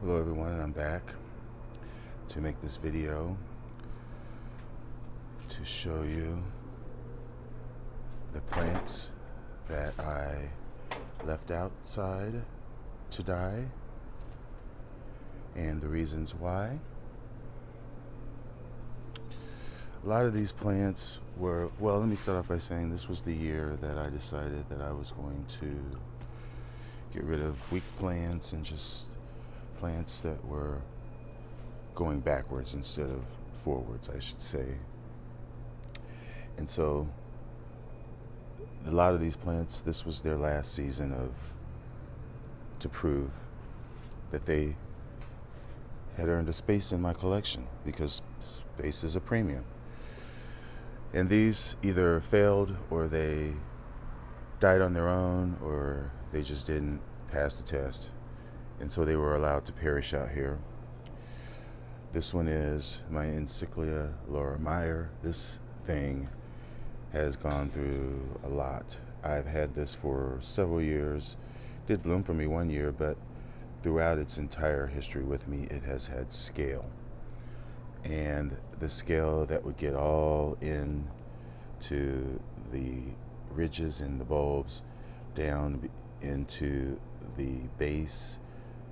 Hello everyone, and I'm back to make this video to show you the plants that I left outside to die and the reasons why. A lot of these plants were, well, let me start off by saying this was the year that I decided that I was going to get rid of weak plants and just plants that were going backwards instead of forwards, I should say. And so a lot of these plants, this was their last season to prove that they had earned a space in my collection, because space is a premium. And these either failed or they died on their own, or they just didn't pass the test, and so they were allowed to perish out here. This one is my Encyclia Laura Meyer. This thing has gone through a lot. I've had this for several years. It did bloom for me one year, but throughout its entire history with me, it has had scale. And the scale that would get all into the ridges and the bulbs, down into the base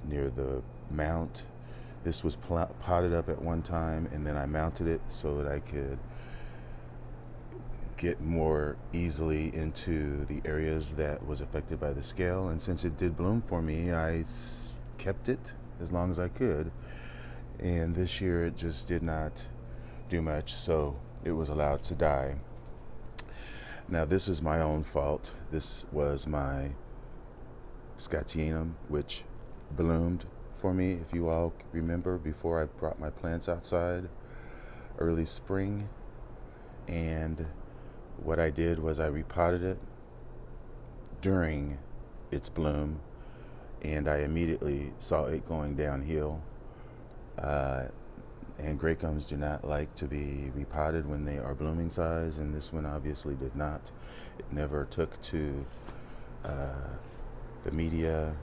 near the mount. This was potted up at one time, and then I mounted it so that I could get more easily into the areas that was affected by the scale. And since it did bloom for me, I kept it as long as I could. And this year it just did not do much, so it was allowed to die. Now this is my own fault. This was my Scotianum, which bloomed for me, if you all remember, before I brought my plants outside early spring. And what I did was I repotted it during its bloom, and I immediately saw it going downhill. And Gracums do not like to be repotted when they are blooming size, and this one obviously did not. It never took to the media.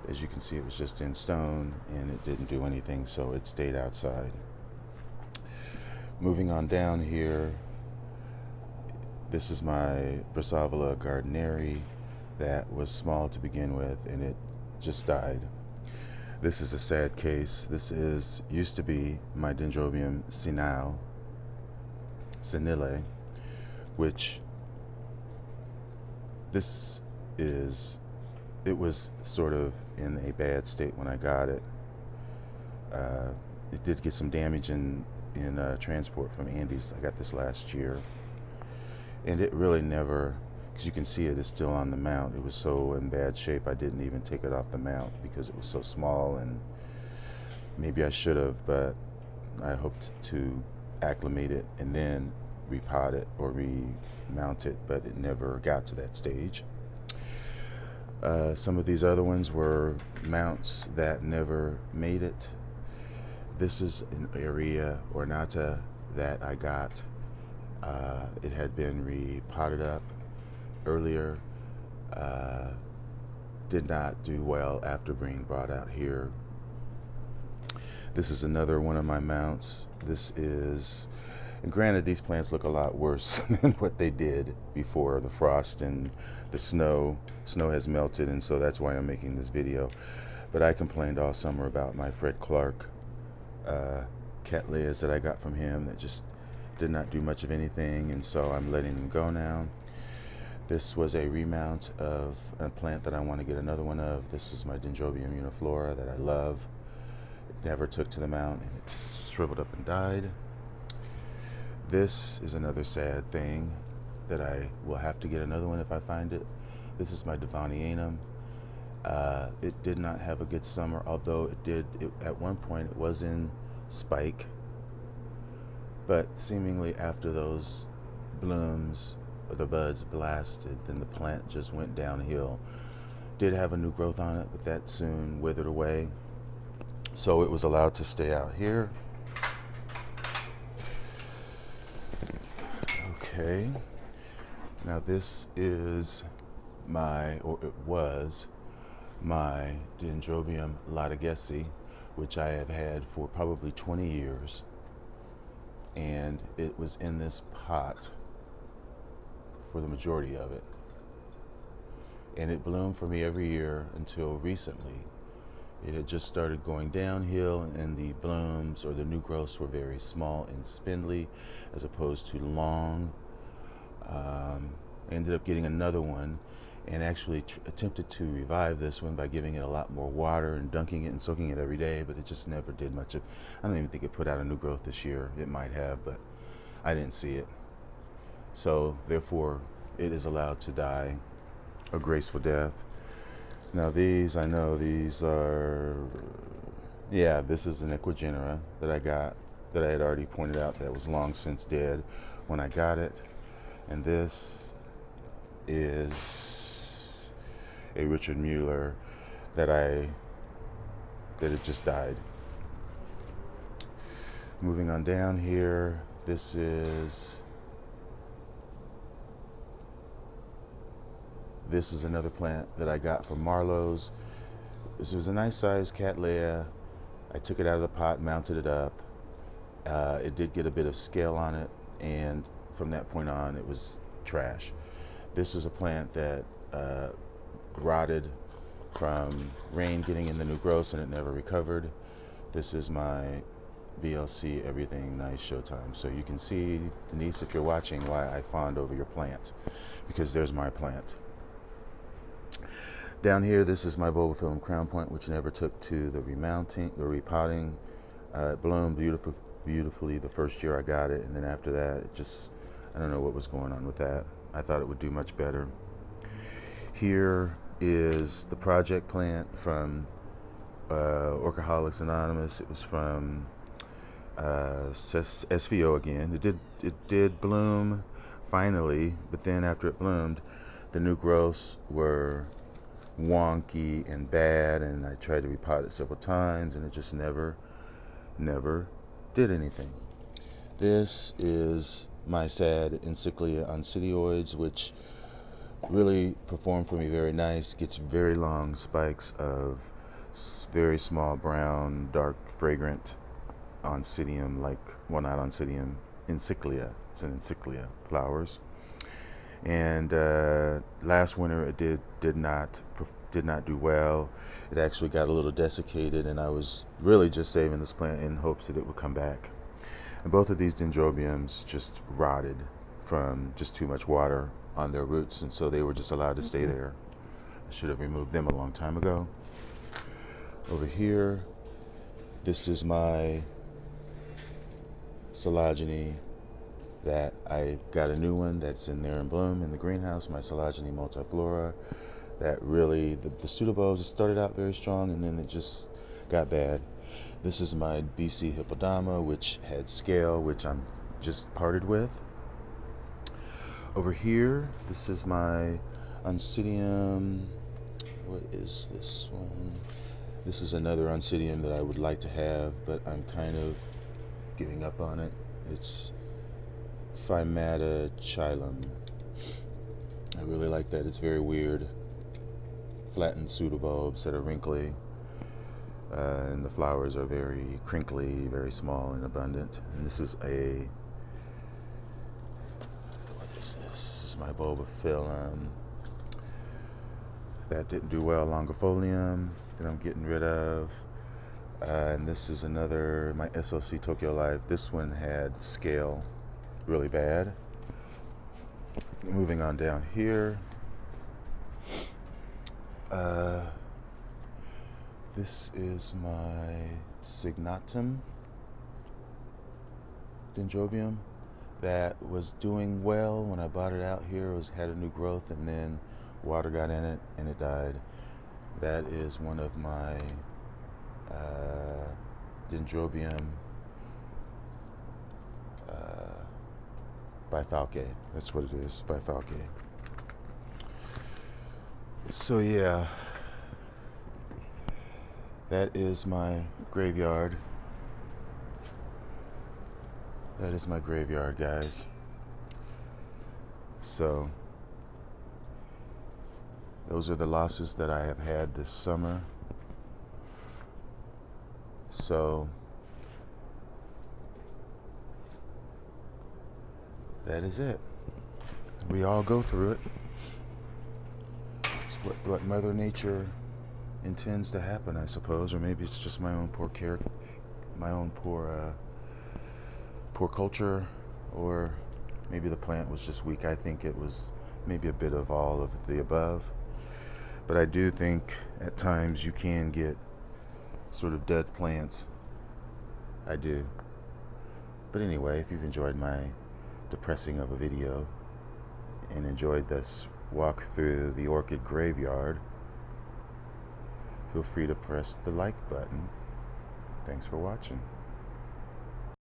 As you can see, it was just in stone and it didn't do anything, so it stayed outside. Moving on down here, this is my Brassavola Gardneri that was small to begin with, and it just died. This is a sad case. This used to be my Dendrobium senile, which it was sort of in a bad state when I got it. It did get some damage in transport from Andes. I got this last year, and it really never, because you can see it is still on the mount. It was so in bad shape I didn't even take it off the mount because it was so small, and maybe I should have, but I hoped to acclimate it and then repot it or remount it, but it never got to that stage. Some of these other ones were mounts that never made it. This is an area ornata that I got. It had been repotted up earlier. Did not do well after being brought out here. This is another one of my mounts. This is, and granted, these plants look a lot worse than what they did before the frost and the snow. Snow has melted, and so that's why I'm making this video. But I complained all summer about my Fred Clark Cattleyas that I got from him that just did not do much of anything, and so I'm letting them go now. This was a remount of a plant that I want to get another one of. This is my Dendrobium uniflora that I love. It never took to the mount, and it shriveled up and died. This is another sad thing that I will have to get another one if I find it. This is my Devonianum. It did not have a good summer, although at one point it was in spike, but seemingly after those blooms or the buds blasted, then the plant just went downhill. Did have a new growth on it, but that soon withered away, so it was allowed to stay out here. Okay, now this is or it was, my Dendrobium latagesi, which I have had for probably 20 years. And it was in this pot for the majority of it. And it bloomed for me every year until recently. It had just started going downhill, and the blooms or the new growths were very small and spindly as opposed to long. I ended up getting another one and actually attempted to revive this one by giving it a lot more water and dunking it and soaking it every day, but it just never did much of. I don't even think it put out a new growth this year. It might have, but I didn't see it. So therefore, it is allowed to die a graceful death. Now these, I know these are, yeah, this is an Equigenera that I got, that I had already pointed out that was long since dead when I got it. And this is a Richard Mueller that it just died. Moving on down here, this is another plant that I got from Marlowe's. This was a nice sized Cattleya. I took it out of the pot, mounted it up. It did get a bit of scale on it, and from that point on, it was trash. This is a plant that rotted from rain getting in the new growths, and it never recovered. This is my BLC Everything Nice Showtime. So you can see, Denise, if you're watching, why I fawned over your plant, because there's my plant. Down here, this is my Bulbophyllum Crown Point, which never took to the remounting, the repotting. It bloomed beautifully the first year I got it, and then after that, it just, I don't know what was going on with that. I thought it would do much better. Here is the project plant from Orchaholics Anonymous. It was from SVO again. It did bloom finally, but then after it bloomed, the new growths were wonky and bad, and I tried to repot it several times, and it just never did anything. This is my sad Encyclia oncydioids, which really performed for me very nice. Gets very long spikes of very small brown, dark, fragrant oncidium, not oncidium, encyclia. It's an encyclia flowers. And last winter it did not do well. It actually got a little desiccated, and I was really just saving this plant in hopes that it would come back. And both of these dendrobiums just rotted from just too much water on their roots, and so they were just allowed to stay there. I should have removed them a long time ago. Over here, this is my Silogeny that I got a new one that's in there in bloom in the greenhouse, my Silogeny multiflora. That really, the pseudobulbs, it started out very strong, and then it just got bad. This is my BC Hippodama, which had scale, which I'm just parted with. Over here, this is my Oncidium. What is this one? This is another Oncidium that I would like to have, but I'm kind of giving up on it. It's Phimata chilum. I really like that. It's very weird. Flattened pseudobulbs that are wrinkly. And the flowers are very crinkly, very small and abundant. And this is what is this? This is my Bulbophyllum. That didn't do well, longifolium, that I'm getting rid of. And this is another, my SOC Tokyo Life. This one had scale really bad. Moving on down here. This is my Signatum Dendrobium that was doing well when I bought it out here. It had a new growth, and then water got in it and it died. That is one of my Dendrobium bifalcae. That's what it is, bifalcae. So yeah, that is my graveyard. That is my graveyard, guys. So Those are the losses that I have had this summer. So that is it. We all go through it. It's what Mother Nature intends to happen, I suppose, or maybe it's just my own poor character, my own poor culture, or maybe the plant was just weak. I think it was maybe a bit of all of the above. But I do think at times you can get sort of dead plants. I do. But anyway, if you've enjoyed my depressing of a video and enjoyed this walk through the orchid graveyard, feel free to press the like button. Thanks for watching.